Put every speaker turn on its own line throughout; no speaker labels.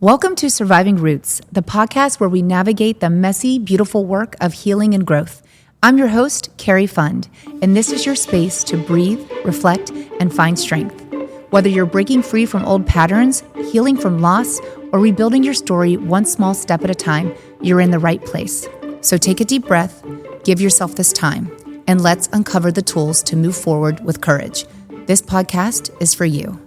Welcome to Surviving Roots, the podcast where we navigate the messy, beautiful work of healing and growth. I'm your host, Cari Fund, and this is your space to breathe, reflect, and find strength. Whether you're breaking free from old patterns, healing from loss, or rebuilding your story one small step at a time, you're in the right place. So take a deep breath, give yourself this time, and let's uncover the tools to move forward with courage. This podcast is for you.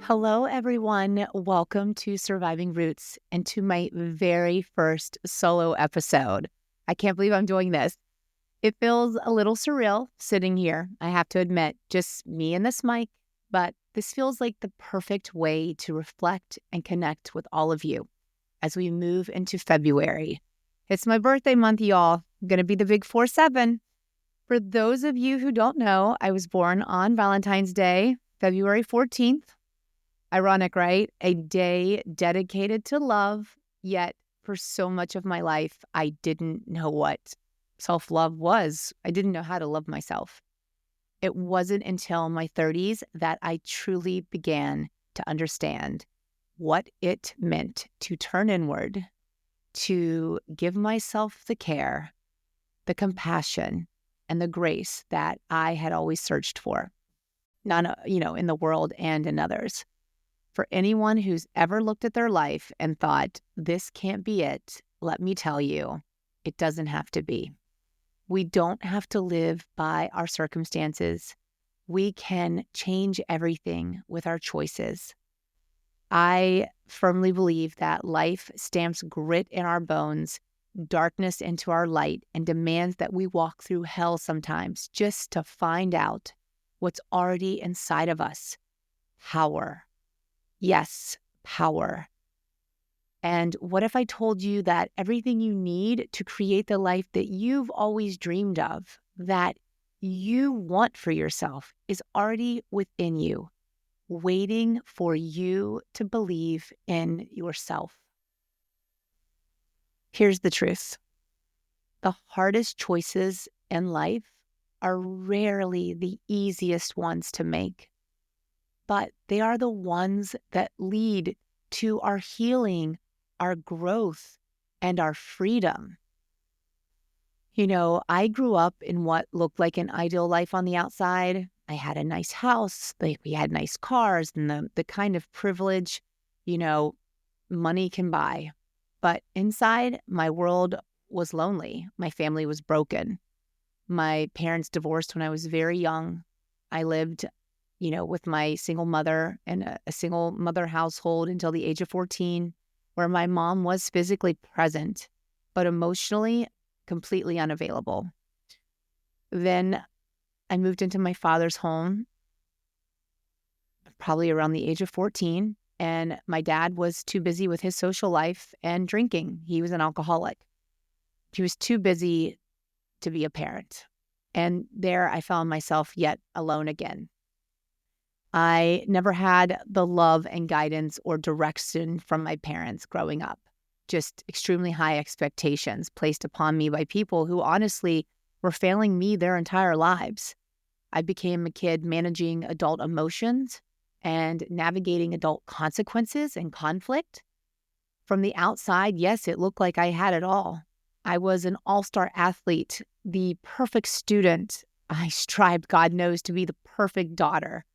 Hello, everyone. Welcome to Surviving Roots and to my very first solo episode. I can't believe I'm doing this. It feels a little surreal sitting here, I have to admit, just me and this mic, but this feels like the perfect way to reflect and connect with all of you as we move into February. It's my birthday month, y'all. I'm going to be the big 4-7. For those of you who don't know, I was born on Valentine's Day, February 14th. Ironic, right? A day dedicated to love, yet for so much of my life, I didn't know what self-love was. I didn't know how to love myself. It wasn't until my 30s that I truly began to understand what it meant to turn inward, to give myself the care, the compassion, and the grace that I had always searched for, in the world and in others. For anyone who's ever looked at their life and thought, this can't be it, let me tell you, it doesn't have to be. We don't have to live by our circumstances. We can change everything with our choices. I firmly believe that life stamps grit in our bones, darkness into our light, and demands that we walk through hell sometimes just to find out what's already inside of us. Power. Yes, power. And what if I told you that everything you need to create the life that you've always dreamed of, that you want for yourself, is already within you, waiting for you to believe in yourself? Here's the truth. The hardest choices in life are rarely the easiest ones to make, but they are the ones that lead to our healing, our growth, and our freedom. You know, I grew up in what looked like an ideal life on the outside. I had a nice house, we had nice cars, and the kind of privilege, money can buy. But inside, my world was lonely. My family was broken. My parents divorced when I was very young. I lived with my single mother and a single mother household until the age of 14, where my mom was physically present, but emotionally completely unavailable. Then I moved into my father's home, probably around the age of 14, and my dad was too busy with his social life and drinking. He was an alcoholic. He was too busy to be a parent. And there I found myself yet alone again. I never had the love and guidance or direction from my parents growing up. Just extremely high expectations placed upon me by people who honestly were failing me their entire lives. I became a kid managing adult emotions and navigating adult consequences and conflict. From the outside, yes, it looked like I had it all. I was an all-star athlete, the perfect student. I strived, God knows, to be the perfect daughter.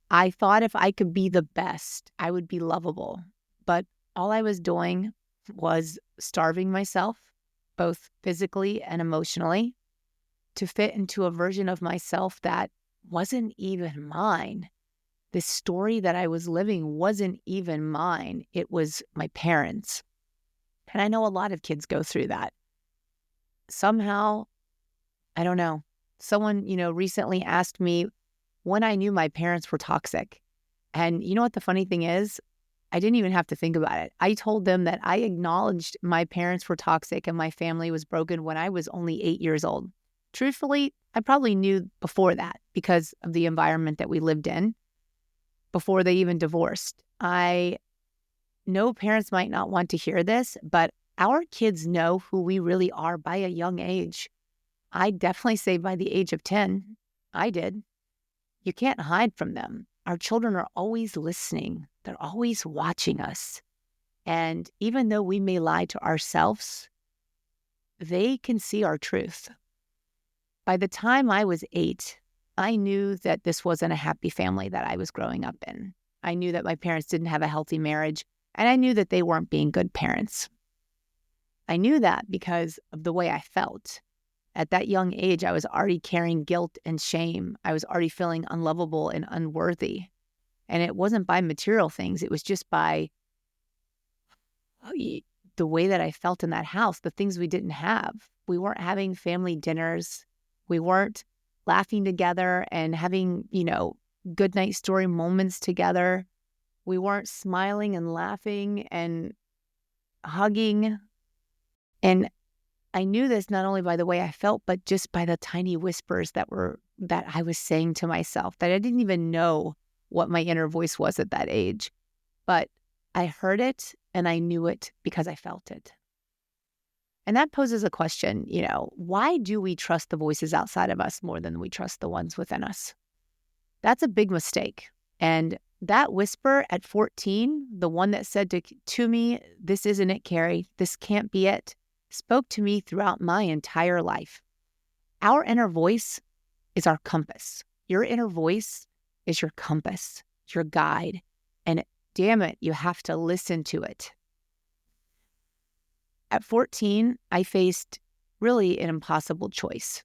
I thought if I could be the best, I would be lovable. But all I was doing was starving myself, both physically and emotionally, to fit into a version of myself that wasn't even mine. This story that I was living wasn't even mine. It was my parents'. And I know a lot of kids go through that. Somehow, I don't know, someone, recently asked me when I knew my parents were toxic. And you know what the funny thing is? I didn't even have to think about it. I told them that I acknowledged my parents were toxic and my family was broken when I was only 8 years old. Truthfully, I probably knew before that because of the environment that we lived in, before they even divorced. I know parents might not want to hear this, but our kids know who we really are by a young age. I definitely say by the age of 10, I did. You can't hide from them. Our children are always listening. They're always watching us. And even though we may lie to ourselves, they can see our truth. By the time I was 8, I knew that this wasn't a happy family that I was growing up in. I knew that my parents didn't have a healthy marriage, and I knew that they weren't being good parents. I knew that because of the way I felt. At that young age, I was already carrying guilt and shame. I was already feeling unlovable and unworthy. And it wasn't by material things. It was just by the way that I felt in that house, the things we didn't have. We weren't having family dinners. We weren't laughing together and having, good night story moments together. We weren't smiling and laughing and hugging. And I knew this not only by the way I felt, but just by the tiny whispers that I was saying to myself, that I didn't even know what my inner voice was at that age. But I heard it and I knew it because I felt it. And that poses a question, why do we trust the voices outside of us more than we trust the ones within us? That's a big mistake. And that whisper at 14, the one that said to me, "This isn't it, Cari, this can't be it," spoke to me throughout my entire life. Our inner voice is our compass. Your inner voice is your compass, your guide. And damn it, you have to listen to it. At 14, I faced really an impossible choice.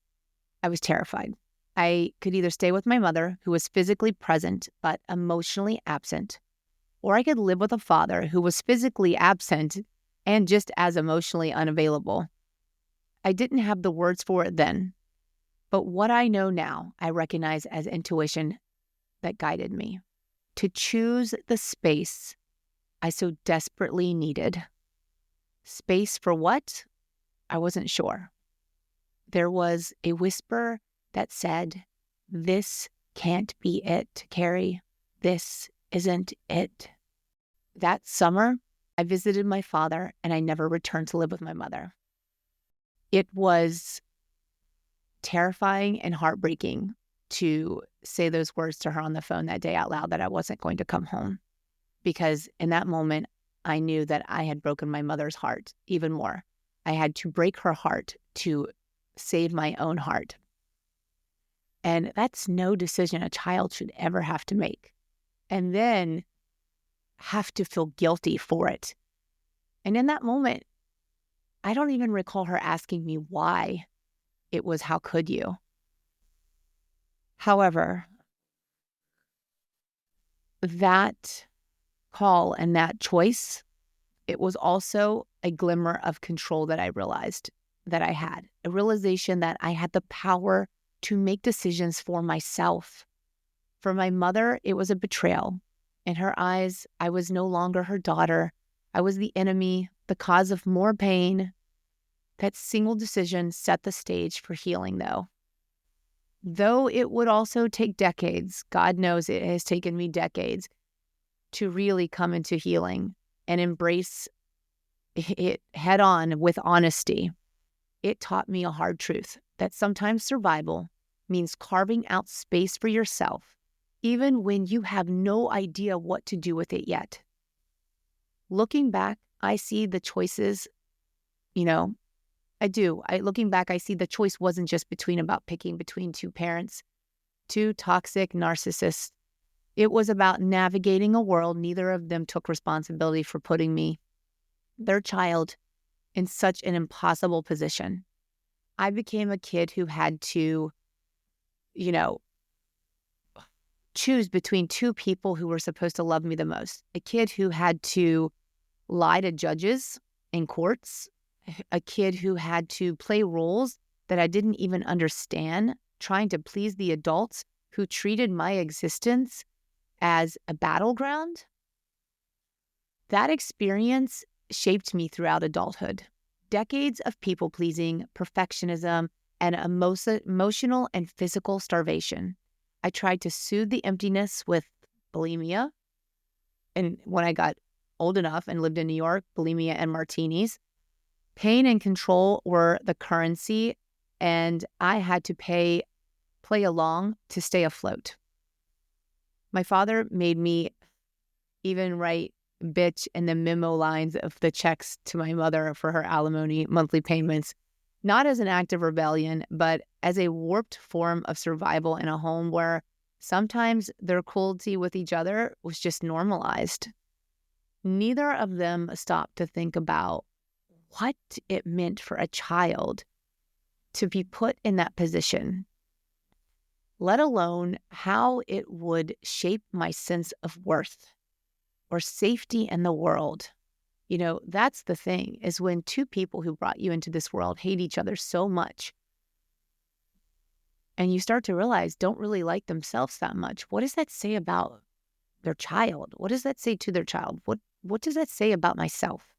I was terrified. I could either stay with my mother, who was physically present but emotionally absent, or I could live with a father who was physically absent and just as emotionally unavailable. I didn't have the words for it then, but what I know now, I recognize as intuition that guided me to choose the space I so desperately needed. Space for what? I wasn't sure. There was a whisper that said, "This can't be it, Cari. This isn't it." That summer, I visited my father and I never returned to live with my mother. It was terrifying and heartbreaking to say those words to her on the phone that day out loud, that I wasn't going to come home. Because in that moment, I knew that I had broken my mother's heart even more. I had to break her heart to save my own heart. And that's no decision a child should ever have to make. And then have to feel guilty for it. And in that moment, I don't even recall her asking me why. It was, "How could you?" However, that call and that choice, it was also a glimmer of control that I realized that I had. A realization that I had the power to make decisions for myself. For my mother, it was a betrayal. In her eyes, I was no longer her daughter. I was the enemy, the cause of more pain. That single decision set the stage for healing, though. Though it would also take decades, God knows it has taken me decades, to really come into healing and embrace it head on with honesty. It taught me a hard truth that sometimes survival means carving out space for yourself, even when you have no idea what to do with it yet. Looking back, I see the choices, I do. Looking back, I see the choice wasn't just about picking between two parents, two toxic narcissists. It was about navigating a world neither of them took responsibility for putting me, their child, in such an impossible position. I became a kid who had to, choose between two people who were supposed to love me the most. A kid who had to lie to judges in courts. A kid who had to play roles that I didn't even understand, trying to please the adults who treated my existence as a battleground. That experience shaped me throughout adulthood. Decades of people-pleasing, perfectionism, and emotional and physical starvation. I tried to soothe the emptiness with bulimia. And when I got old enough and lived in New York, bulimia and martinis. Pain and control were the currency, and I had to play along to stay afloat. My father made me even write bitch in the memo lines of the checks to my mother for her alimony monthly payments, not as an act of rebellion, but as a warped form of survival in a home where sometimes their cruelty with each other was just normalized. Neither of them stopped to think about what it meant for a child to be put in that position, let alone how it would shape my sense of worth or safety in the world. That's the thing, is when two people who brought you into this world hate each other so much, and you start to realize don't really like themselves that much. What does that say about their child? What does that say to their child? What does that say about myself?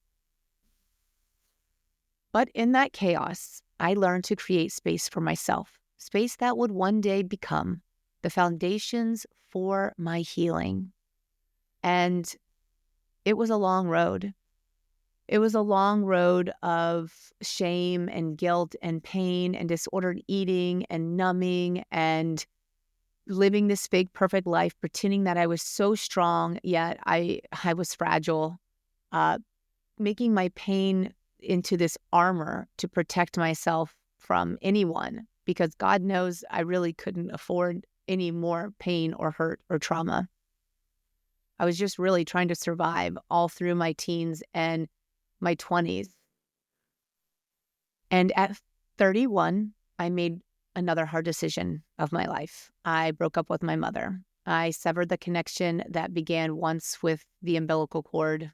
But in that chaos, I learned to create space for myself, space that would one day become the foundations for my healing. And it was a long road. It was a long road of shame and guilt and pain and disordered eating and numbing and living this fake perfect life, pretending that I was so strong, yet I was fragile, making my pain into this armor to protect myself from anyone, because God knows I really couldn't afford any more pain or hurt or trauma. I was just really trying to survive all through my teens and my 20s. And at 31, I made another hard decision of my life. I broke up with my mother. I severed the connection that began once with the umbilical cord.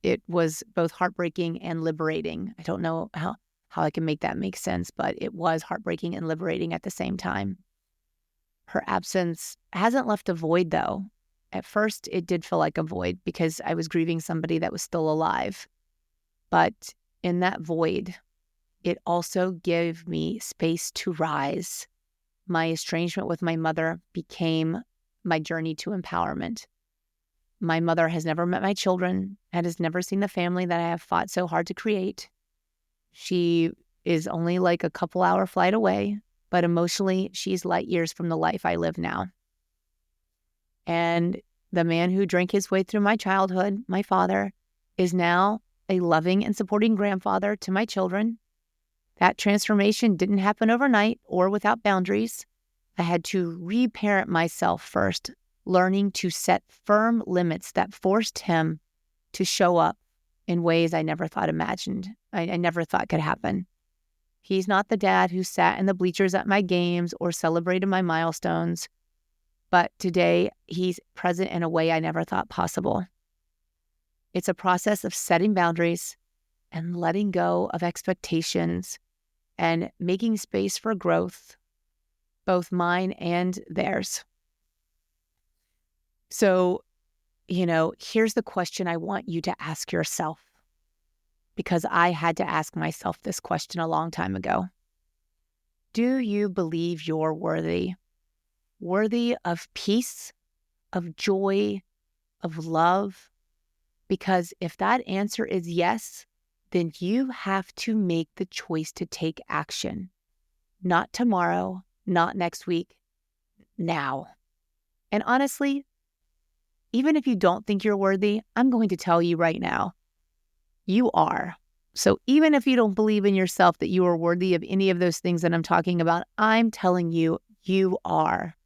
It was both heartbreaking and liberating. I don't know how I can make that make sense, but it was heartbreaking and liberating at the same time. Her absence hasn't left a void, though. At first, it did feel like a void because I was grieving somebody that was still alive. But in that void, it also gave me space to rise. My estrangement with my mother became my journey to empowerment. My mother has never met my children and has never seen the family that I have fought so hard to create. She is only like a couple-hour flight away, but emotionally, she's light years from the life I live now. And the man who drank his way through my childhood, my father, is now a loving and supporting grandfather to my children. That transformation didn't happen overnight or without boundaries. I had to reparent myself first, learning to set firm limits that forced him to show up in ways I never thought imagined. I never thought could happen. He's not the dad who sat in the bleachers at my games or celebrated my milestones. But today, he's present in a way I never thought possible. It's a process of setting boundaries and letting go of expectations and making space for growth, both mine and theirs. So, here's the question I want you to ask yourself, because I had to ask myself this question a long time ago. Do you believe you're worthy? Worthy of peace, of joy, of love? Because if that answer is yes, then you have to make the choice to take action. Not tomorrow, not next week, now. And honestly, even if you don't think you're worthy, I'm going to tell you right now, you are. So even if you don't believe in yourself that you are worthy of any of those things that I'm talking about, I'm telling you, you are.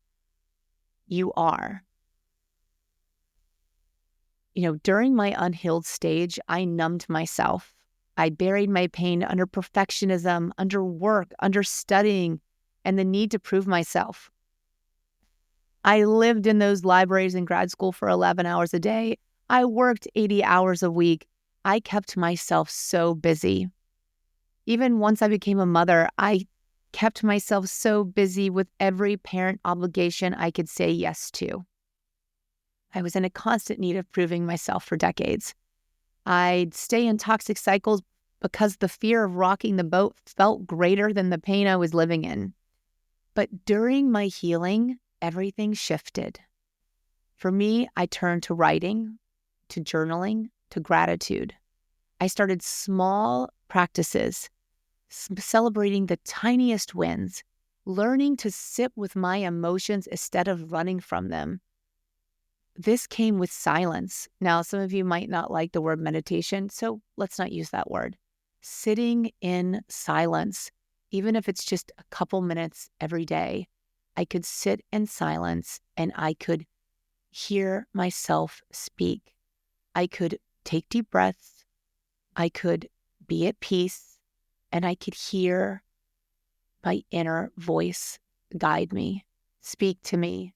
You are. During my unhealed stage, I numbed myself. I buried my pain under perfectionism, under work, under studying, and the need to prove myself. I lived in those libraries in grad school for 11 hours a day. I worked 80 hours a week. I kept myself so busy. Even once I became a mother, I kept myself so busy with every parent obligation I could say yes to. I was in a constant need of proving myself for decades. I'd stay in toxic cycles because the fear of rocking the boat felt greater than the pain I was living in. But during my healing, everything shifted. For me, I turned to writing, to journaling, to gratitude. I started small practices, celebrating the tiniest wins, learning to sit with my emotions instead of running from them. this came with silence. Now, some of you might not like the word meditation, so let's not use that word. Sitting in silence, even if it's just a couple minutes every day, I could sit in silence and I could hear myself speak. I could take deep breaths. I could be at peace, and I could hear my inner voice guide me, speak to me.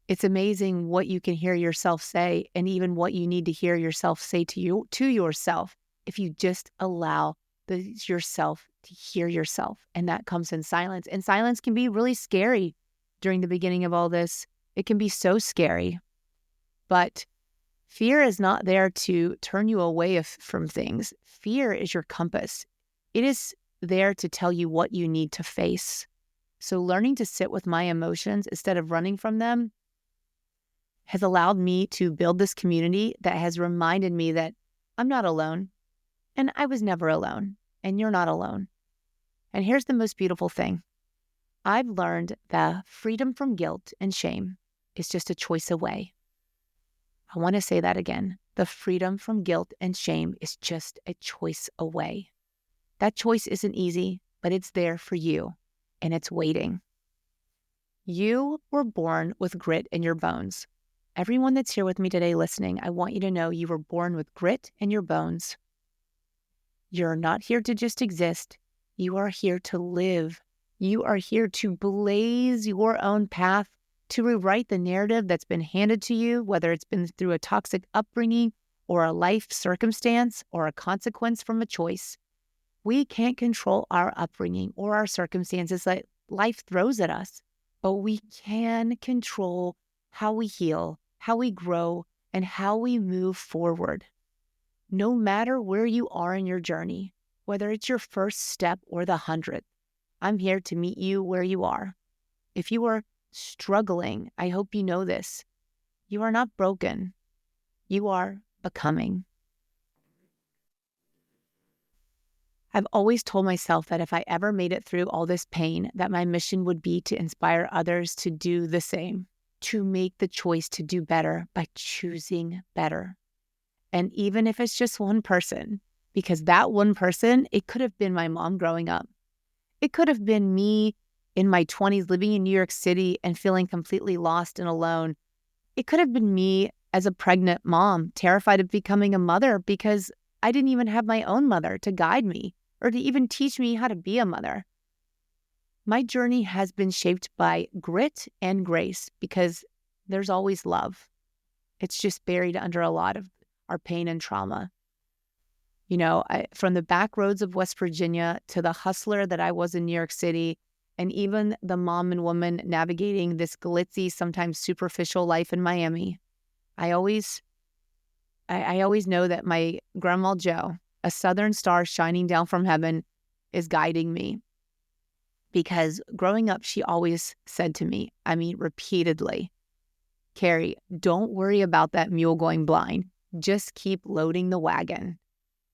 It's amazing what you can hear yourself say, and even what you need to hear yourself say to yourself, if you just allow yourself to hear yourself. And that comes in silence. And silence can be really scary during the beginning of all this. It can be so scary. But fear is not there to turn you away from things. Fear is your compass. It is there to tell you what you need to face. So learning to sit with my emotions instead of running from them has allowed me to build this community that has reminded me that I'm not alone, and I was never alone, and you're not alone. And here's the most beautiful thing. I've learned that freedom from guilt and shame is just a choice away. I want to say that again. The freedom from guilt and shame is just a choice away. That choice isn't easy, but it's there for you, and it's waiting. You were born with grit in your bones. Everyone that's here with me today listening, I want you to know you were born with grit in your bones. You're not here to just exist. You are here to live. You are here to blaze your own path, to rewrite the narrative that's been handed to you, whether it's been through a toxic upbringing or a life circumstance or a consequence from a choice. We can't control our upbringing or our circumstances that life throws at us, but we can control how we heal, how we grow, and how we move forward. No matter where you are in your journey, whether it's your first step or the 100th, I'm here to meet you where you are. If you are struggling, I hope you know this. You are not broken. You are becoming. I've always told myself that if I ever made it through all this pain, that my mission would be to inspire others to do the same, to make the choice to do better by choosing better. And even if it's just one person, because that one person, it could have been my mom growing up. It could have been me in my 20s living in New York City and feeling completely lost and alone. It could have been me as a pregnant mom, terrified of becoming a mother because I didn't even have my own mother to guide me or to even teach me how to be a mother. My journey has been shaped by grit and grace because there's always love. It's just buried under a lot of our pain and trauma. You know, from the back roads of West Virginia to the hustler that I was in New York City, and even the mom and woman navigating this glitzy, sometimes superficial life in Miami, I always know that my Grandma Jo, a southern star shining down from heaven, is guiding me. Because growing up, she always said to me, repeatedly, Cari, don't worry about that mule going blind. Just keep loading the wagon.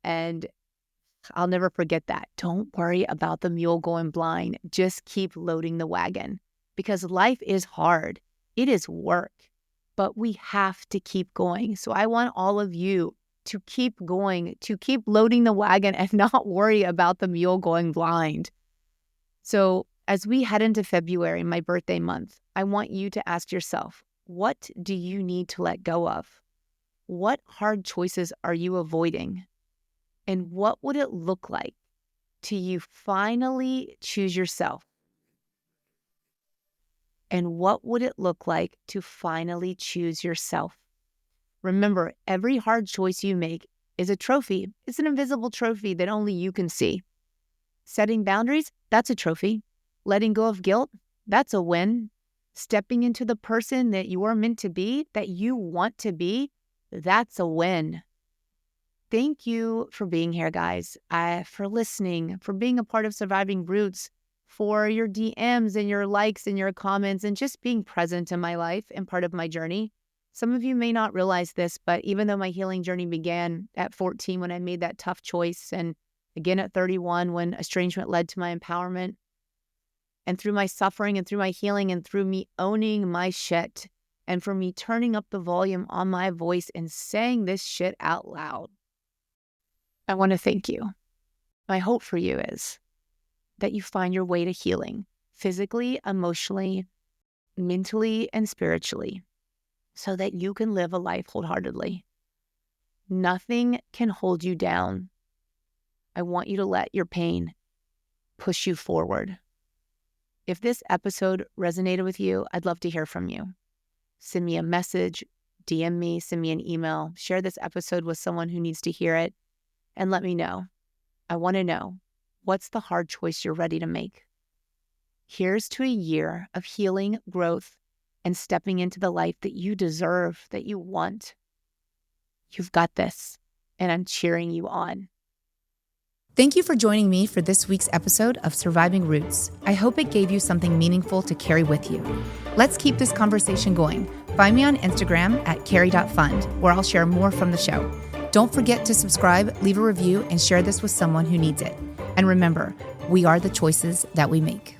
And I'll never forget that. Don't worry about the mule going blind. Just keep loading the wagon. Because life is hard. It is work. But we have to keep going. So I want all of you to keep going, to keep loading the wagon and not worry about the mule going blind. So as we head into February, my birthday month, I want you to ask yourself, what do you need to let go of? What hard choices are you avoiding? And what would it look like to you finally choose yourself? And what would it look like to finally choose yourself? Remember, every hard choice you make is a trophy. It's an invisible trophy that only you can see. Setting boundaries, that's a trophy. Letting go of guilt, that's a win. Stepping into the person that you are meant to be, that you want to be, that's a win. Thank you for being here, guys, for listening, for being a part of Surviving Roots, for your DMs and your likes and your comments, and just being present in my life and part of my journey. Some of you may not realize this, but even though my healing journey began at 14 when I made that tough choice, and again at 31 when estrangement led to my empowerment, and through my suffering and through my healing and through me owning my shit, and for me turning up the volume on my voice and saying this shit out loud. I want to thank you. My hope for you is that you find your way to healing physically, emotionally, mentally, and spiritually so that you can live a life wholeheartedly. Nothing can hold you down. I want you to let your pain push you forward. If this episode resonated with you, I'd love to hear from you. Send me a message, DM me, send me an email, share this episode with someone who needs to hear it, and let me know. I want to know, what's the hard choice you're ready to make? Here's to a year of healing, growth, and stepping into the life that you deserve, that you want. You've got this, and I'm cheering you on.
Thank you for joining me for this week's episode of Surviving Roots. I hope it gave you something meaningful to carry with you. Let's keep this conversation going. Find me on Instagram at cari.fund, where I'll share more from the show. Don't forget to subscribe, leave a review, and share this with someone who needs it. And remember, we are the choices that we make.